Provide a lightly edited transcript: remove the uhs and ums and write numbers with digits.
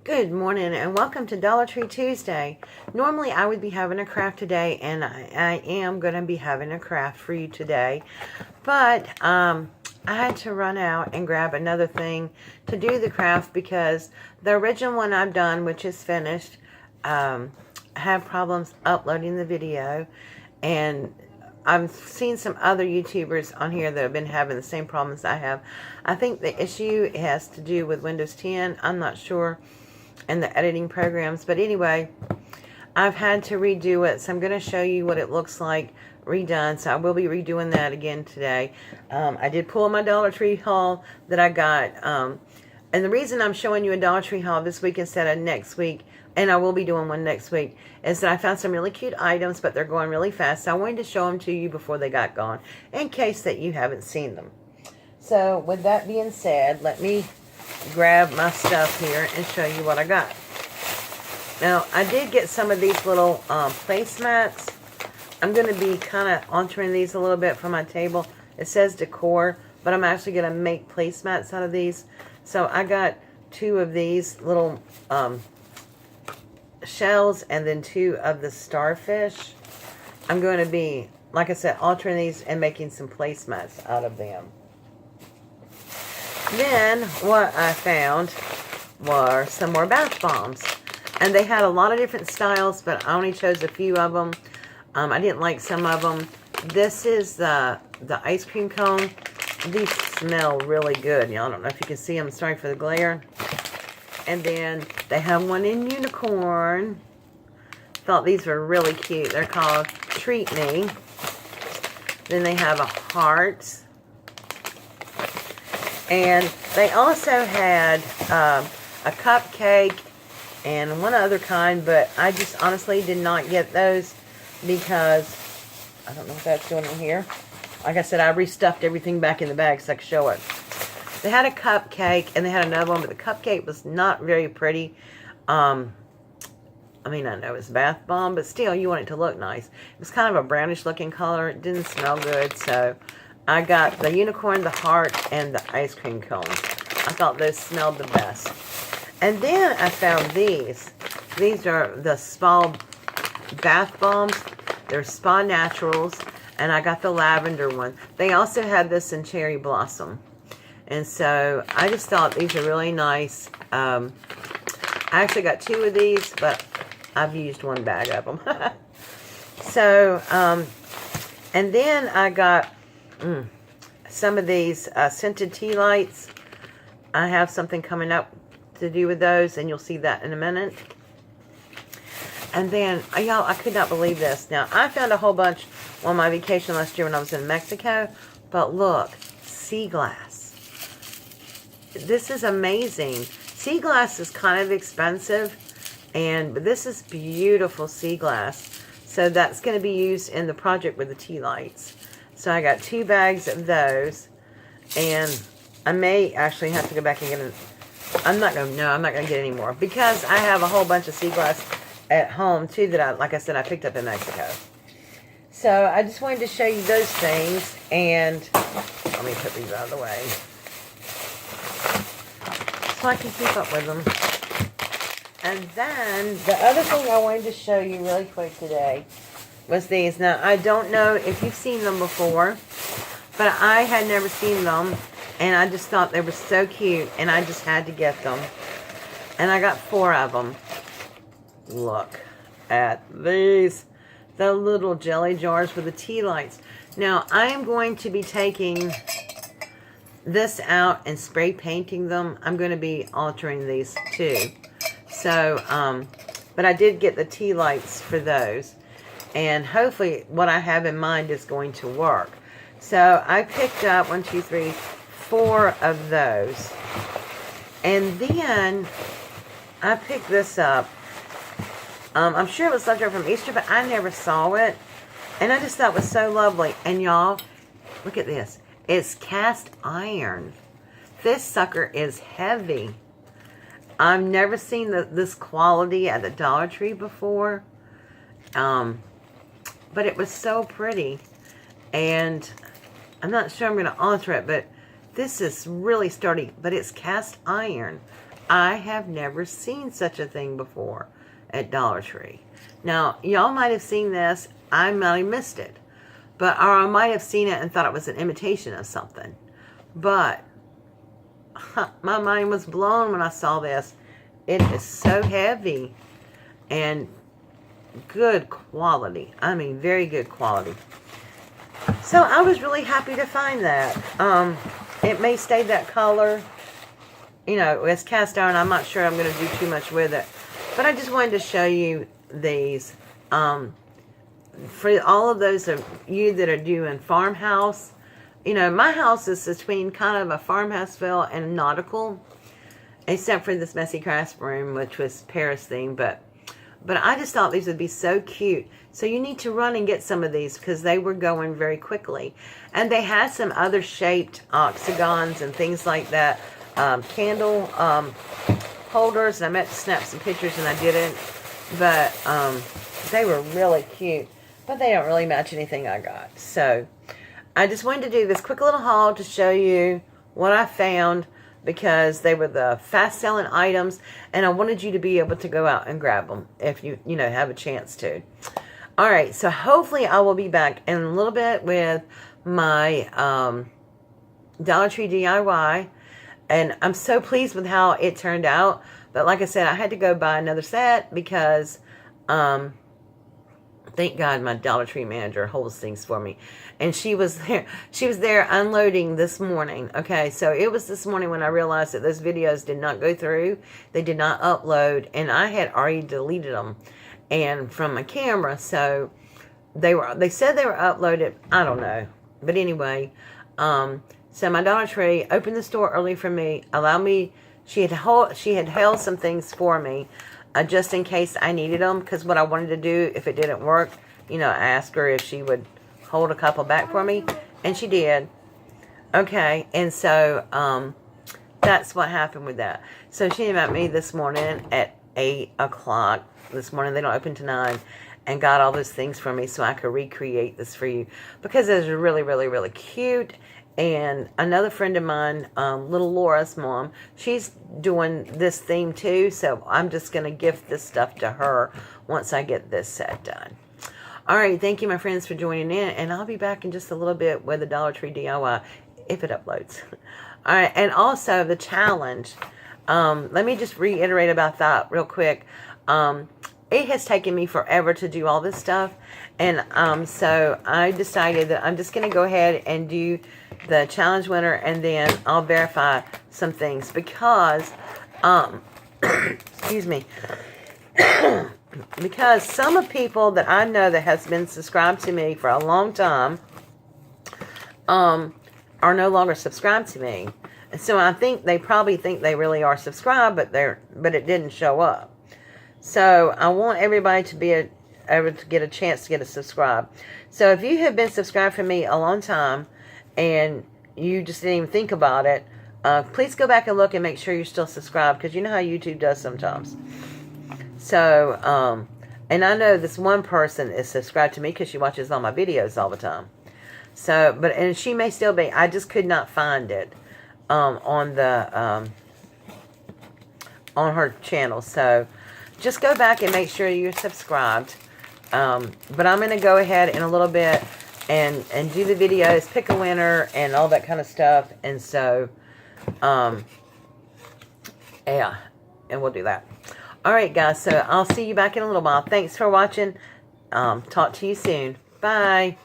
Good morning and welcome to Dollar Tree Tuesday. Normally I would be having a craft today, and I am going to be having a craft for you today. But I had to run out and grab another thing to do the craft because the original one I've done, which is finished, had problems uploading the video. And I've seen some other YouTubers on here that have been having the same problems I have. I think the issue has to do with Windows 10. I'm not sure. And the editing programs. But anyway, I've had to redo it. So I'm going to show you what it looks like redone. So I will be redoing that again today. I did pull my Dollar Tree haul that I got. And the reason I'm showing you a Dollar Tree haul this week instead of next week, and I will be doing one next week, is that I found some really cute items, but they're going really fast. So I wanted to show them to you before they got gone, in case that you haven't seen them. So with that being said, let me grab my stuff here and show you what I got. Now, I did get some of these little placemats. I'm going to be kind of altering these a little bit for my table. It says decor, but I'm actually going to make placemats out of these. So I got 2 of these little shells and then 2 of the starfish. I'm going to be, like I said, altering these and making some placemats out of them. Then what I found were some more bath bombs. And they had a lot of different styles, but I only chose a few of them. I didn't like some of them. This is the ice cream cone. These smell really good. I don't know if you can see them. Sorry for the glare. And then they have one in unicorn. Thought these were really cute. They're called Treat Me. Then they have a heart. And they also had a cupcake and one other kind, but I just honestly did not get those because I don't know what that's doing in here. Like I said, I restuffed everything back in the bag so I could show it. They had a cupcake and they had another one, but the cupcake was not very pretty. I mean, I know it's bath bomb, but still, you want it to look nice. It was kind of a brownish looking color. It didn't smell good, so I got the unicorn, the heart, and the ice cream cone. I thought those smelled the best. And then I found these. These are the spa bath bombs. They're Spa Naturals. And I got the lavender one. They also had this in cherry blossom. And so I just thought these are really nice. I actually got 2 of these, but I've used 1 bag of them. So, and then I got some of these scented tea lights. I have something coming up to do with those, and you'll see that in a minute. And then, y'all, I could not believe this. Now, I found a whole bunch on my vacation last year when I was in Mexico, but look, sea glass. This is amazing. Sea glass is kind of expensive, but this is beautiful sea glass. So that's going to be used in the project with the tea lights. So I got 2 bags of those, and I may actually have to go back and get I'm not going to get any more because I have a whole bunch of sea glass at home too that like I said, I picked up in Mexico. So I just wanted to show you those things, and let me put these out of the way so I can keep up with them. And then the other thing I wanted to show you really quick today was these. Now, I don't know if you've seen them before, but I had never seen them, and I just thought they were so cute, and I just had to get them. And I got 4 of them. Look at these. The little jelly jars with the tea lights. Now, I am going to be taking this out and spray painting them. I'm going to be altering these too. So, but I did get the tea lights for those. And hopefully what I have in mind is going to work. So I picked up 1, 2, 3, 4 of those. And then I picked this up. I'm sure it was left over from Easter, but I never saw it. And I just thought it was so lovely. And y'all, look at this. It's cast iron. This sucker is heavy. I've never seen this quality at the Dollar Tree before. But it was so pretty. And I'm not sure I'm going to alter it, but this is really sturdy. But it's cast iron. I have never seen such a thing before at Dollar Tree. Now, y'all might have seen this. I might have missed it. Or I might have seen it and thought it was an imitation of something. But my mind was blown when I saw this. It is so heavy and good quality. I mean, very good quality. So I was really happy to find that. It may stay that color. You know, it's cast iron. I'm not sure I'm going to do too much with it. But I just wanted to show you these. For all of those of you that are doing farmhouse, you know, my house is between kind of a farmhouse feel and nautical, except for this messy craft room, which was Paris themed. But I just thought these would be so cute. So you need to run and get some of these because they were going very quickly. And they had some other shaped octagons and things like that. Candle holders. And I meant to snap some pictures and I didn't. But they were really cute. But they don't really match anything I got. So I just wanted to do this quick little haul to show you what I found, because they were the fast selling items and I wanted you to be able to go out and grab them if you know, have a chance to. All right, so hopefully I will be back in a little bit with my Dollar Tree DIY, and I'm so pleased with how it turned out. But like I said, I had to go buy another set because thank God my Dollar Tree manager holds things for me. And she was there. She was there unloading this morning. Okay, so it was this morning when I realized that those videos did not go through. They did not upload. And I had already deleted them and from my camera. So they said they were uploaded. I don't know. But anyway, so my Dollar Tree opened the store early for me. Allowed me. She had held some things for me. Just in case I needed them, because what I wanted to do, if it didn't work, you know, I asked her if she would hold a couple back for me, and she did. Okay, and so that's what happened with that. So she met me this morning at 8 o'clock. This morning, they don't open to 9, and got all those things for me so I could recreate this for you, because it was really, really, really cute. And another friend of mine, little Laura's mom, she's doing this theme too. So I'm just going to gift this stuff to her once I get this set done. All right. Thank you, my friends, for joining in. And I'll be back in just a little bit with the Dollar Tree DIY, if it uploads. All right. And also the challenge. Let me just reiterate about that real quick. It has taken me forever to do all this stuff. And so I decided that I'm just going to go ahead and do the challenge winner, and then I'll verify some things, because excuse me, because some of people that I know that has been subscribed to me for a long time are no longer subscribed to me. And so I think they probably think they really are subscribed, but it didn't show up. So I want everybody to be able to get a chance to get a subscribe. So if you have been subscribed for me a long time and you just didn't even think about it, please go back and look and make sure you're still subscribed, because you know how YouTube does sometimes. So, and I know this one person is subscribed to me because she watches all my videos all the time. So, and she may still be. I just could not find it on her channel. So just go back and make sure you're subscribed. But I'm going to go ahead in a little bit and do the videos, pick a winner, and all that kind of stuff. And so, yeah, and we'll do that. All right, guys, so I'll see you back in a little while. Thanks for watching. Talk to you soon. Bye.